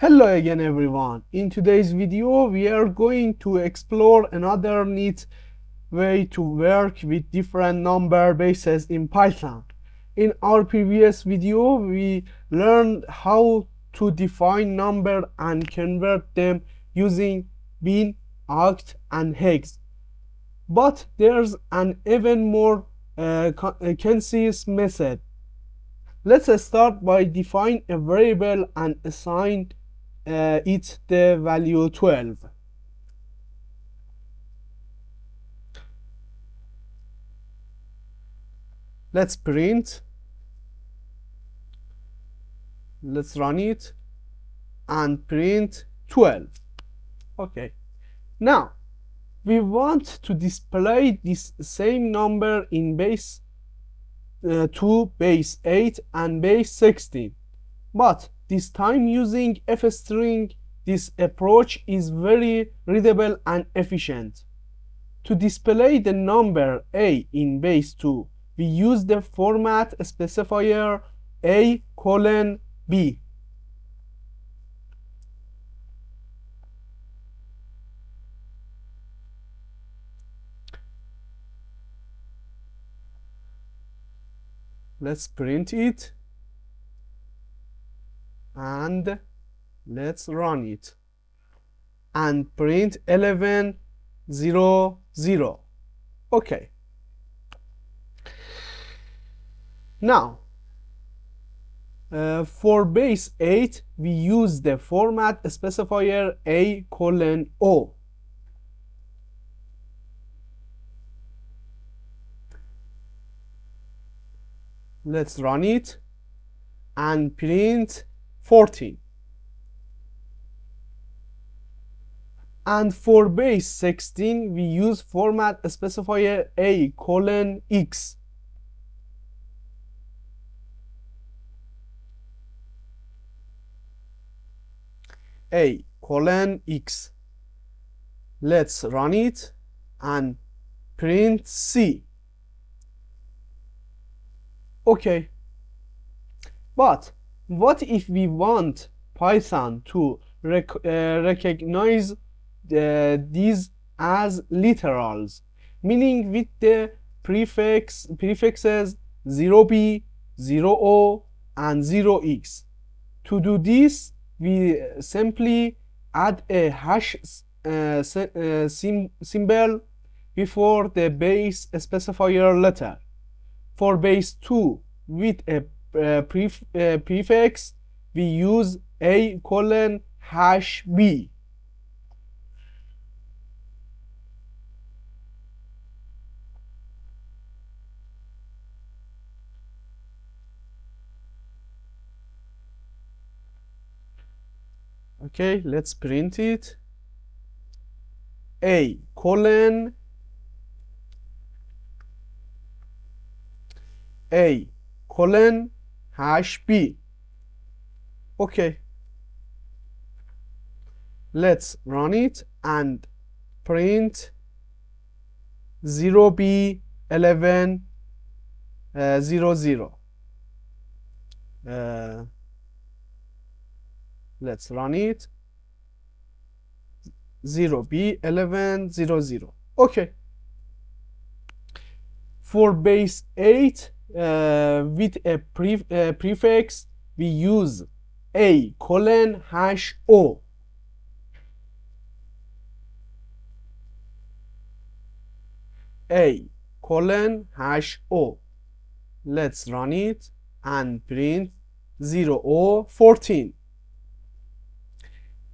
Hello again everyone. In today's video we are going to explore another neat way to work with different number bases in Python. In our previous video we learned how to define number and convert them using bin, oct and hex. But there's an even more concise method. Let's start by defining a variable and assign it the value 12. Let's print, let's run it and print 12. Okay, now we want to display this same number in base 2, base 8 and base 16, but this time using f-string. This approach is very readable and efficient. To display the number a in base 2, we use the format specifier a:b. Let's print it and let's run it and print 11 0 0. Okay, now for base 8 we use the format specifier a:o. Let's run it and print 14. And for base 16 we use format specifier a:x. a:x. Let's run it and print c. Okay, but what if we want Python to recognize these as literals, meaning with the prefixes 0b, 0o and 0x? To do this, we simply add a hash symbol before the base specifier letter. For base 2 with a prefix, we use a:#b. Okay, let's print it. a:#b. Okay, let's run it and print 0b 11 0 0. Let's run it 0b 11 0 0. Okay, for base 8 with a prefix we use a:#o. a:#o. Let's run it and print 0o14.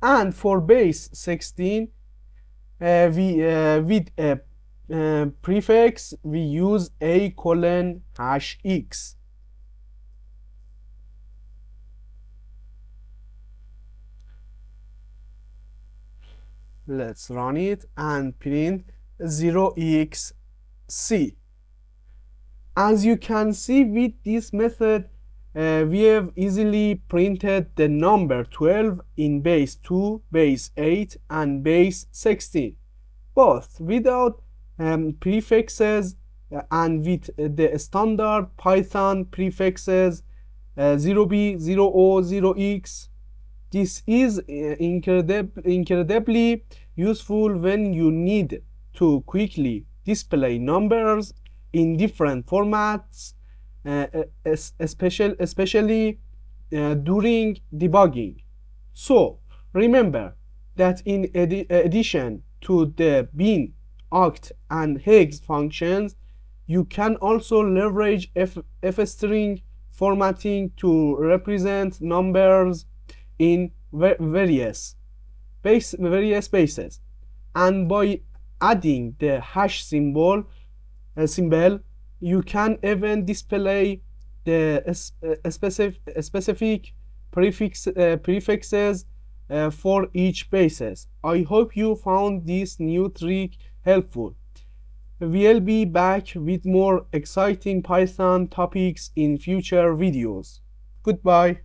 And for base 16 with a prefix we use a:#x. Let's run it and print 0xc. As you can see, with this method we have easily printed the number 12 in base 2, base 8 and base 16, both without prefixes and with the standard Python prefixes 0b, 0o, 0x. This is incredibly useful when you need to quickly display numbers in different formats, especially during debugging. So remember that in addition to the bin, oct, and hex functions, you can also leverage f-string formatting to represent numbers in various bases, and by adding the hash symbol, you can even display the specific prefixes for each basis. I hope you found this new trick helpful. We'll be back with more exciting Python topics in future videos. Goodbye.